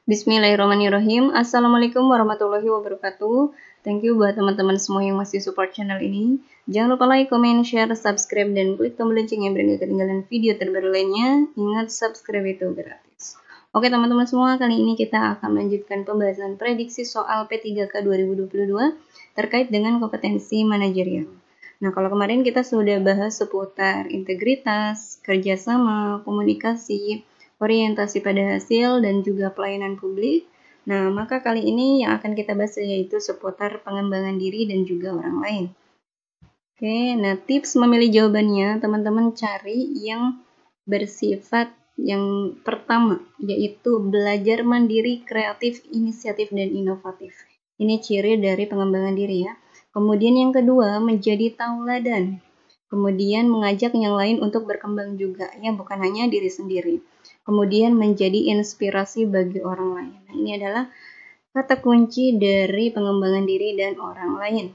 Bismillahirrahmanirrahim. Assalamualaikum warahmatullahi wabarakatuh. Thank you buat teman-teman semua yang masih support channel ini. Jangan lupa like, comment, share, subscribe, dan klik tombol lonceng yang biar gak ketinggalan video terbaru lainnya. Ingat, subscribe itu gratis. Oke teman-teman semua, kali ini kita akan melanjutkan pembahasan prediksi soal P3K 2022 terkait dengan kompetensi manajerial. Nah, kalau kemarin kita sudah bahas seputar integritas, kerjasama, komunikasi, orientasi pada hasil, dan juga pelayanan publik. Nah, maka kali ini yang akan kita bahas yaitu seputar pengembangan diri dan juga orang lain. Oke, nah tips memilih jawabannya, teman-teman cari yang bersifat yang pertama, yaitu belajar mandiri, kreatif, inisiatif, dan inovatif. Ini ciri dari pengembangan diri ya. Kemudian yang kedua, menjadi tauladan. Kemudian mengajak yang lain untuk berkembang juga, ya bukan hanya diri sendiri. Kemudian menjadi inspirasi bagi orang lain. Nah, ini adalah kata kunci dari pengembangan diri dan orang lain.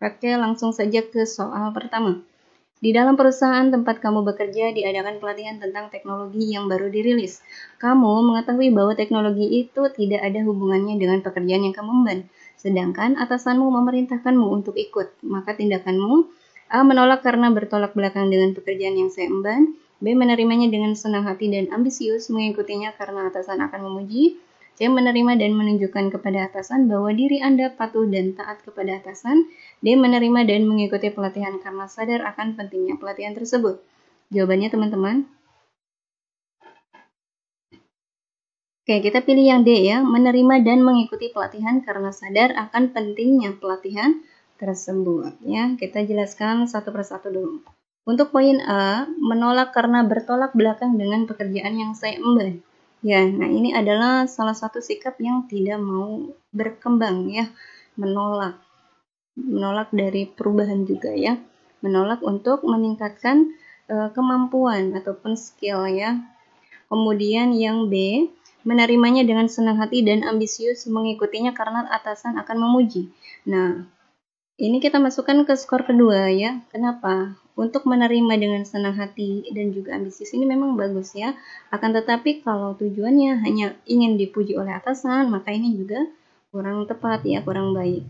Oke, langsung saja ke soal pertama. Di dalam perusahaan tempat kamu bekerja diadakan pelatihan tentang teknologi yang baru dirilis. Kamu mengetahui bahwa teknologi itu tidak ada hubungannya dengan pekerjaan yang kamu emban. Sedangkan atasanmu memerintahkanmu untuk ikut. Maka tindakanmu A. Menolak karena bertolak belakang dengan pekerjaan yang saya emban. B. Menerimanya dengan senang hati dan ambisius mengikutinya karena atasan akan memuji. C. Menerima dan menunjukkan kepada atasan bahwa diri Anda patuh dan taat kepada atasan. D. Menerima dan mengikuti pelatihan karena sadar akan pentingnya pelatihan tersebut. Jawabannya teman-teman. Oke, kita pilih yang D ya. Menerima dan mengikuti pelatihan karena sadar akan pentingnya pelatihan tersebut. Ya, kita jelaskan satu persatu dulu. Untuk poin A, menolak karena bertolak belakang dengan pekerjaan yang saya emban. Ya, nah ini adalah salah satu sikap yang tidak mau berkembang ya, menolak dari perubahan juga ya, menolak untuk meningkatkan kemampuan ataupun skill ya. Kemudian yang B, menerimanya dengan senang hati dan ambisius mengikutinya karena atasan akan memuji. Nah, ini kita masukkan ke skor kedua ya. Kenapa? Untuk menerima dengan senang hati dan juga ambisius ini memang bagus ya. Akan tetapi kalau tujuannya hanya ingin dipuji oleh atasan, maka ini juga kurang tepat ya, kurang baik.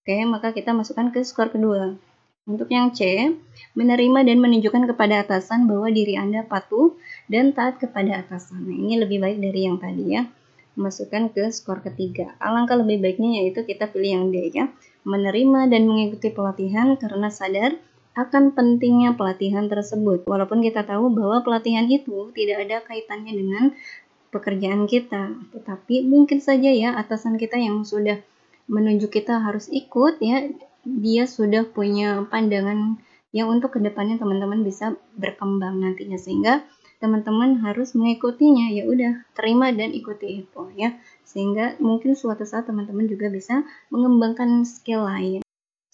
Oke, maka kita masukkan ke skor kedua. Untuk yang C, menerima dan menunjukkan kepada atasan bahwa diri Anda patuh dan taat kepada atasan. Nah, ini lebih baik dari yang tadi ya. Masukkan ke skor ketiga. Alangkah lebih baiknya yaitu kita pilih yang D ya. Menerima dan mengikuti pelatihan karena sadar akan pentingnya pelatihan tersebut. Walaupun kita tahu bahwa pelatihan itu tidak ada kaitannya dengan pekerjaan kita, tetapi mungkin saja ya atasan kita yang sudah menunjuk kita harus ikut ya, dia sudah punya pandangan yang untuk kedepannya teman-teman bisa berkembang nantinya, sehingga teman-teman harus mengikutinya. Ya udah, terima dan ikuti itu ya, sehingga mungkin suatu saat teman-teman juga bisa mengembangkan skill lain.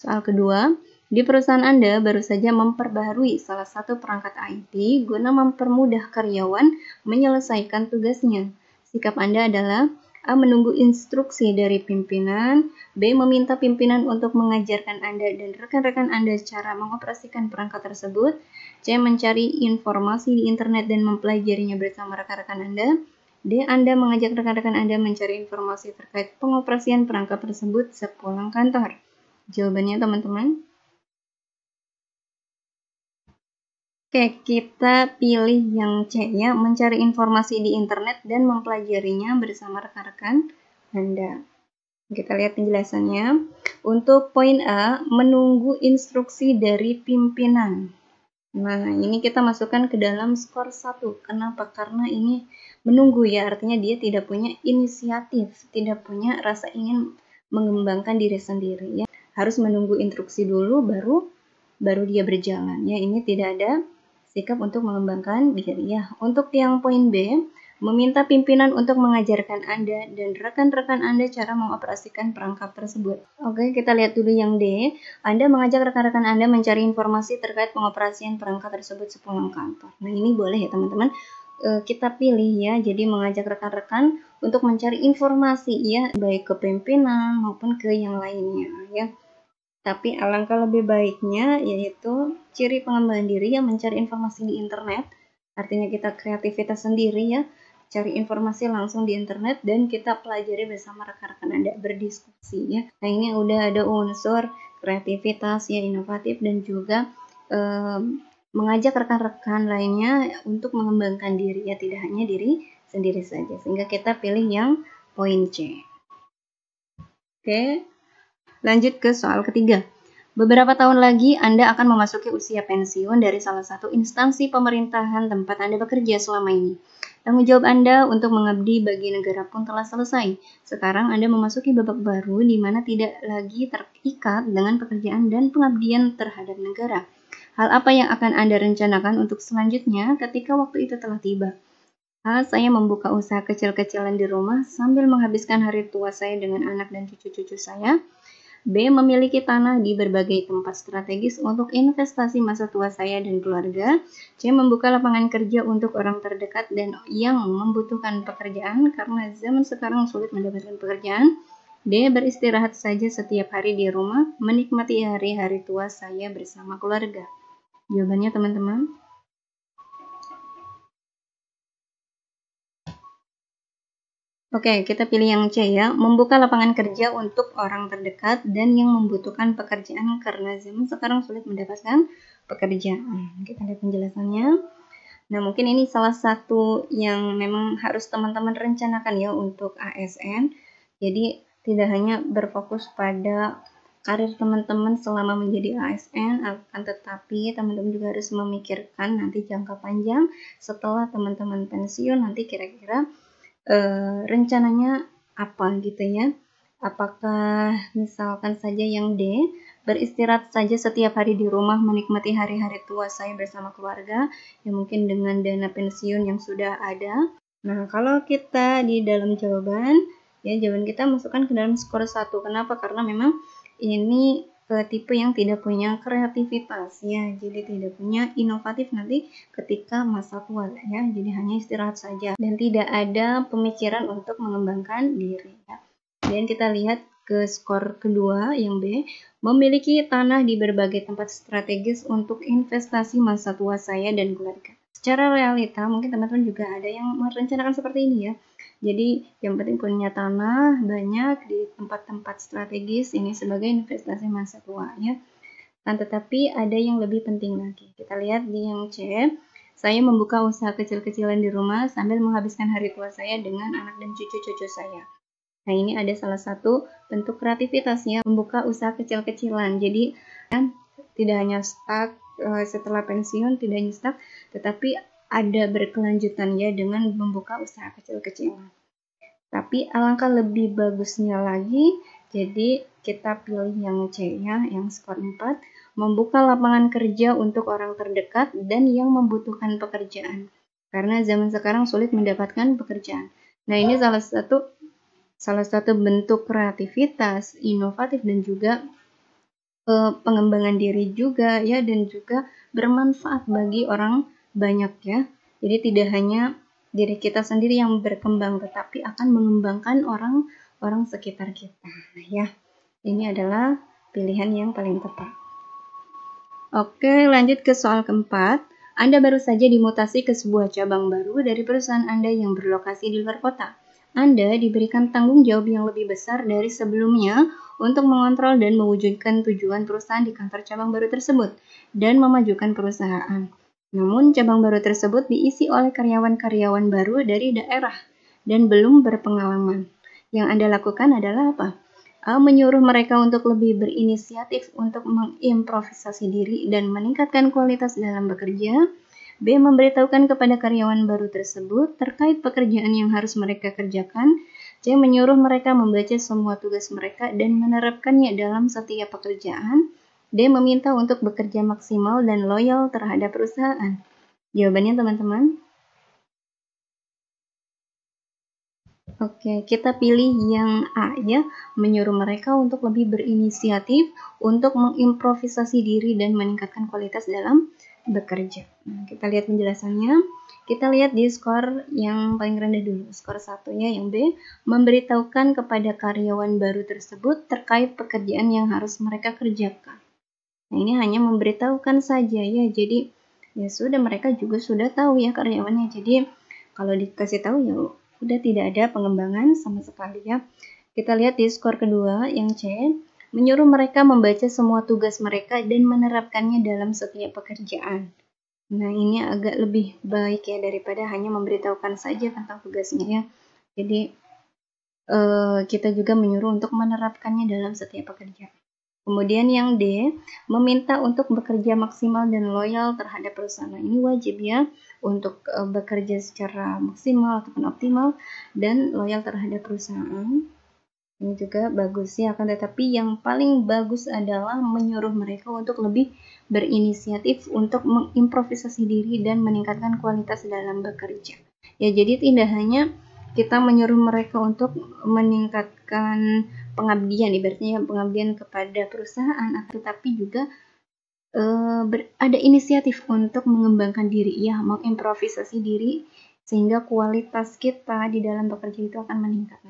Soal kedua, di perusahaan Anda baru saja memperbaharui salah satu perangkat IT guna mempermudah karyawan menyelesaikan tugasnya. Sikap Anda adalah A. Menunggu instruksi dari pimpinan. B. Meminta pimpinan untuk mengajarkan Anda dan rekan-rekan Anda cara mengoperasikan perangkat tersebut. C. Mencari informasi di internet dan mempelajarinya bersama rekan-rekan Anda. D. Anda mengajak rekan-rekan Anda mencari informasi terkait pengoperasian perangkat tersebut sepulang kantor. Jawabannya teman-teman. Oke, kita pilih yang C ya, mencari informasi di internet dan mempelajarinya bersama rekan-rekan Anda. Kita lihat penjelasannya. Untuk poin A, menunggu instruksi dari pimpinan. Nah, ini kita masukkan ke dalam skor 1. Kenapa? Karena ini menunggu ya, artinya dia tidak punya inisiatif, tidak punya rasa ingin mengembangkan diri sendiri ya. Harus menunggu instruksi dulu baru dia berjalan ya. Ini tidak ada sikap untuk mengembangkan diri ya. Untuk yang poin B, meminta pimpinan untuk mengajarkan Anda dan rekan-rekan Anda cara mengoperasikan perangkat tersebut. Oke, kita lihat dulu yang D. Anda mengajak rekan-rekan Anda mencari informasi terkait pengoperasian perangkat tersebut sepulang kantor. Nah, ini boleh ya teman-teman. Kita pilih ya, jadi mengajak rekan-rekan untuk mencari informasi ya, baik ke pimpinan maupun ke yang lainnya ya. Tapi alangkah lebih baiknya yaitu ciri pengembangan diri yang mencari informasi di internet. Artinya kita kreativitas sendiri ya. cari informasi langsung di internet dan kita pelajari bersama rekan-rekan Anda, berdiskusi ya. Nah, ini udah ada unsur kreativitas ya, inovatif, dan juga mengajak rekan-rekan lainnya untuk mengembangkan diri ya, tidak hanya diri sendiri saja. Sehingga kita pilih yang poin C. Oke, lanjut ke soal ketiga. Beberapa tahun lagi Anda akan memasuki usia pensiun dari salah satu instansi pemerintahan tempat Anda bekerja selama ini. Tanggung jawab Anda untuk mengabdi bagi negara pun telah selesai. Sekarang Anda memasuki babak baru di mana tidak lagi terikat dengan pekerjaan dan pengabdian terhadap negara. Hal apa yang akan Anda rencanakan untuk selanjutnya ketika waktu itu telah tiba? A. Saya membuka usaha kecil-kecilan di rumah sambil menghabiskan hari tua saya dengan anak dan cucu-cucu saya. B. Memiliki tanah di berbagai tempat strategis untuk investasi masa tua saya dan keluarga. C. Membuka lapangan kerja untuk orang terdekat dan yang membutuhkan pekerjaan karena zaman sekarang sulit mendapatkan pekerjaan. D. Beristirahat saja setiap hari di rumah, menikmati hari-hari tua saya bersama keluarga. Jawabannya teman-teman. Oke, kita pilih yang C ya, membuka lapangan kerja untuk orang terdekat dan yang membutuhkan pekerjaan karena zaman sekarang sulit mendapatkan pekerjaan. Kita lihat penjelasannya. Nah, mungkin ini salah satu yang memang harus teman-teman rencanakan ya untuk ASN. Jadi, tidak hanya berfokus pada karir teman-teman selama menjadi ASN, akan tetapi teman-teman juga harus memikirkan nanti jangka panjang setelah teman-teman pensiun, nanti kira-kira rencananya apa gitu ya. Apakah misalkan saja yang D, beristirahat saja setiap hari di rumah, menikmati hari-hari tua saya bersama keluarga, yang mungkin dengan dana pensiun yang sudah ada. Nah, kalau kita di dalam jawaban, ya jawaban kita masukkan ke dalam skor 1. Kenapa? Karena memang ini tipe yang tidak punya kreativitas ya, jadi tidak punya inovatif nanti ketika masa tua ya, jadi hanya istirahat saja dan tidak ada pemikiran untuk mengembangkan diri ya. Dan kita lihat ke skor kedua yang B, memiliki tanah di berbagai tempat strategis untuk investasi masa tua saya dan keluarga. Secara realita mungkin teman-teman juga ada yang merencanakan seperti ini ya. Jadi yang penting punya tanah banyak di tempat-tempat strategis ini sebagai investasi masa tua ya. Kan tetapi ada yang lebih penting lagi. Kita lihat di yang C. Saya membuka usaha kecil-kecilan di rumah sambil menghabiskan hari tua saya dengan anak dan cucu-cucu saya. Nah, ini ada salah satu bentuk kreativitasnya, membuka usaha kecil-kecilan. Jadi kan tidak hanya stuck setelah pensiun, tidak hanya stuck, tetapi ada berkelanjutan ya dengan membuka usaha kecil-kecilan. Tapi alangkah lebih bagusnya lagi, jadi kita pilih yang C ya, yang skor 4, membuka lapangan kerja untuk orang terdekat dan yang membutuhkan pekerjaan. Karena zaman sekarang sulit mendapatkan pekerjaan. Nah, ini salah satu bentuk kreativitas, inovatif, dan juga pengembangan diri juga ya, dan juga bermanfaat bagi orang banyak ya. Jadi tidak hanya diri kita sendiri yang berkembang, tetapi akan mengembangkan orang sekitar kita ya. Ini adalah pilihan yang paling tepat. Oke, lanjut ke soal keempat. Anda baru saja dimutasi ke sebuah cabang baru dari perusahaan Anda yang berlokasi di luar kota. Anda diberikan tanggung jawab yang lebih besar dari sebelumnya untuk mengontrol dan mewujudkan tujuan perusahaan di kantor cabang baru tersebut dan memajukan perusahaan. Namun, cabang baru tersebut diisi oleh karyawan-karyawan baru dari daerah dan belum berpengalaman. Yang Anda lakukan adalah apa? A. Menyuruh mereka untuk lebih berinisiatif untuk mengimprovisasi diri dan meningkatkan kualitas dalam bekerja. B. Memberitahukan kepada karyawan baru tersebut terkait pekerjaan yang harus mereka kerjakan. C. Menyuruh mereka membaca semua tugas mereka dan menerapkannya dalam setiap pekerjaan. D. Meminta untuk bekerja maksimal dan loyal terhadap perusahaan. Jawabannya teman-teman. Oke, kita pilih yang A ya, menyuruh mereka untuk lebih berinisiatif, untuk mengimprovisasi diri dan meningkatkan kualitas dalam bekerja. Nah, kita lihat penjelasannya. Kita lihat di skor yang paling rendah dulu, skor 1 ya, yang B, memberitahukan kepada karyawan baru tersebut terkait pekerjaan yang harus mereka kerjakan. Nah, ini hanya memberitahukan saja ya, jadi ya sudah, mereka juga sudah tahu ya karyawannya. Jadi Kalau dikasih tahu ya udah tidak ada pengembangan sama sekali ya. Kita lihat di skor kedua yang C, menyuruh mereka membaca semua tugas mereka dan menerapkannya dalam setiap pekerjaan. Nah, ini agak lebih baik ya daripada hanya memberitahukan saja tentang tugasnya ya. Jadi kita juga menyuruh untuk menerapkannya dalam setiap pekerjaan. Kemudian yang D, meminta untuk bekerja maksimal dan loyal terhadap perusahaan. Ini wajib ya untuk bekerja secara maksimal ataupun optimal dan loyal terhadap perusahaan. Ini juga bagus ya, akan tetapi yang paling bagus adalah menyuruh mereka untuk lebih berinisiatif untuk mengimprovisasi diri dan meningkatkan kualitas dalam bekerja. Ya, jadi tidak hanya kita menyuruh mereka untuk meningkatkan pengabdian, ibaratnya pengabdian kepada perusahaan, tetapi juga ada inisiatif untuk mengembangkan diri, ya, mengimprovisasi diri sehingga kualitas kita di dalam bekerja itu akan meningkat.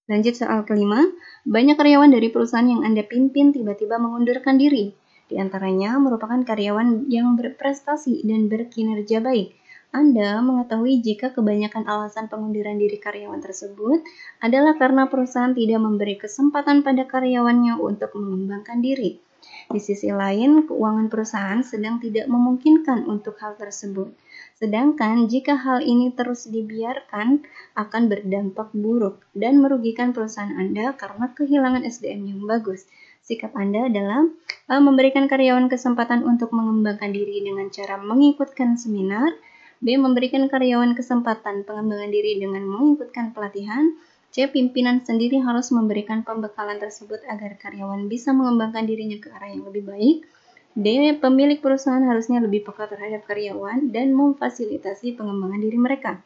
Lanjut soal kelima, banyak karyawan dari perusahaan yang Anda pimpin tiba-tiba mengundurkan diri. Di antaranya merupakan karyawan yang berprestasi dan berkinerja baik. Anda mengetahui jika kebanyakan alasan pengunduran diri karyawan tersebut adalah karena perusahaan tidak memberi kesempatan pada karyawannya untuk mengembangkan diri. Di sisi lain, keuangan perusahaan sedang tidak memungkinkan untuk hal tersebut. Sedangkan jika hal ini terus dibiarkan, akan berdampak buruk dan merugikan perusahaan Anda karena kehilangan SDM yang bagus. Sikap Anda adalah memberikan karyawan kesempatan untuk mengembangkan diri dengan cara mengikutkan seminar, B. Memberikan karyawan kesempatan pengembangan diri dengan mengikutkan pelatihan, C. Pimpinan sendiri harus memberikan pembekalan tersebut agar karyawan bisa mengembangkan dirinya ke arah yang lebih baik, D. Pemilik perusahaan harusnya lebih peka terhadap karyawan dan memfasilitasi pengembangan diri mereka.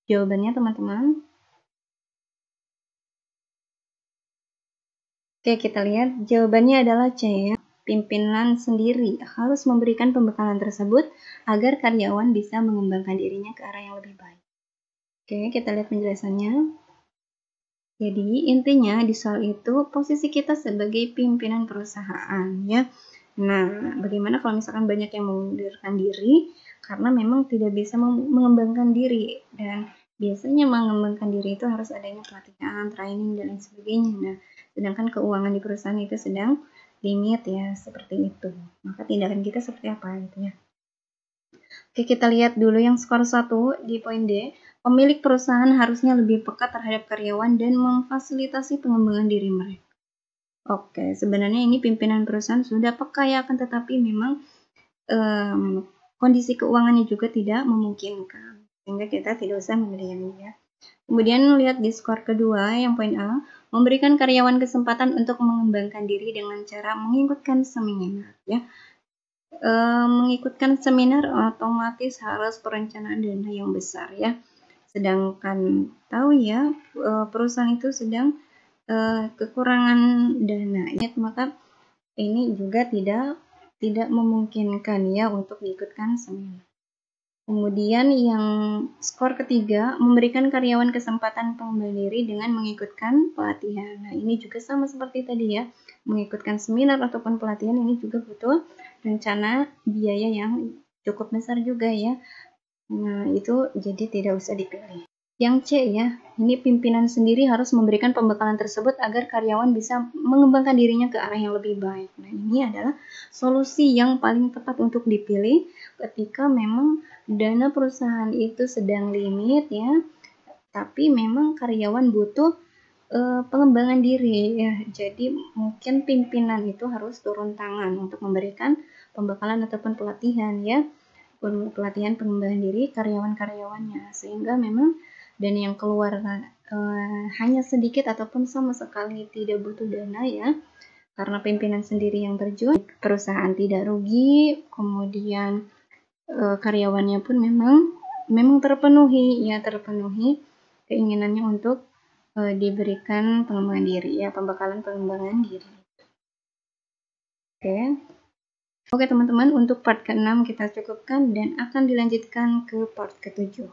Jawabannya teman-teman. Oke, kita lihat jawabannya adalah C ya. Pimpinan sendiri harus memberikan pembekalan tersebut agar karyawan bisa mengembangkan dirinya ke arah yang lebih baik. Oke, kita lihat penjelasannya. Jadi intinya di soal itu posisi kita sebagai pimpinan perusahaan ya. Nah, bagaimana kalau misalkan banyak yang mengundurkan diri karena memang tidak bisa mengembangkan diri, dan biasanya mengembangkan diri itu harus adanya pelatihan, training dan lain sebagainya. Nah, sedangkan keuangan di perusahaan itu sedang limit ya, seperti itu. Maka tindakan kita seperti apa gitu ya. Oke, kita lihat dulu yang skor 1 di poin D. Pemilik perusahaan harusnya lebih peka terhadap karyawan dan memfasilitasi pengembangan diri mereka. Oke, sebenarnya ini pimpinan perusahaan sudah peka ya, akan tetapi memang kondisi keuangannya juga tidak memungkinkan, sehingga kita tidak usah memberikannya ya. Kemudian lihat di skor kedua yang poin A, memberikan karyawan kesempatan untuk mengembangkan diri dengan cara mengikutkan seminar ya. Mengikutkan seminar otomatis harus perencanaan dana yang besar ya. Sedangkan tahu ya perusahaan itu sedang kekurangan dana ya, maka ini juga tidak memungkinkan ya untuk diikutkan seminar. Kemudian yang skor ketiga, memberikan karyawan kesempatan pengembangan diri dengan mengikutkan pelatihan. Nah, ini juga sama seperti tadi ya, mengikutkan seminar ataupun pelatihan ini juga butuh rencana biaya yang cukup besar juga ya. Nah, itu jadi tidak usah dipilih. Yang C ya, ini pimpinan sendiri harus memberikan pembekalan tersebut agar karyawan bisa mengembangkan dirinya ke arah yang lebih baik. Nah, ini adalah solusi yang paling tepat untuk dipilih ketika memang dana perusahaan itu sedang limit ya, tapi memang karyawan butuh pengembangan diri ya. Jadi mungkin pimpinan itu harus turun tangan untuk memberikan pembekalan ataupun pelatihan ya, pelatihan pengembangan diri karyawan-karyawannya, sehingga memang dan yang keluar hanya sedikit ataupun sama sekali tidak butuh dana ya, karena pimpinan sendiri yang terjun, perusahaan tidak rugi, kemudian karyawannya pun memang terpenuhi keinginannya untuk diberikan pengembangan diri ya, pembekalan pengembangan diri. Oke teman-teman, untuk part ke-6 kita cukupkan dan akan dilanjutkan ke part ke-7.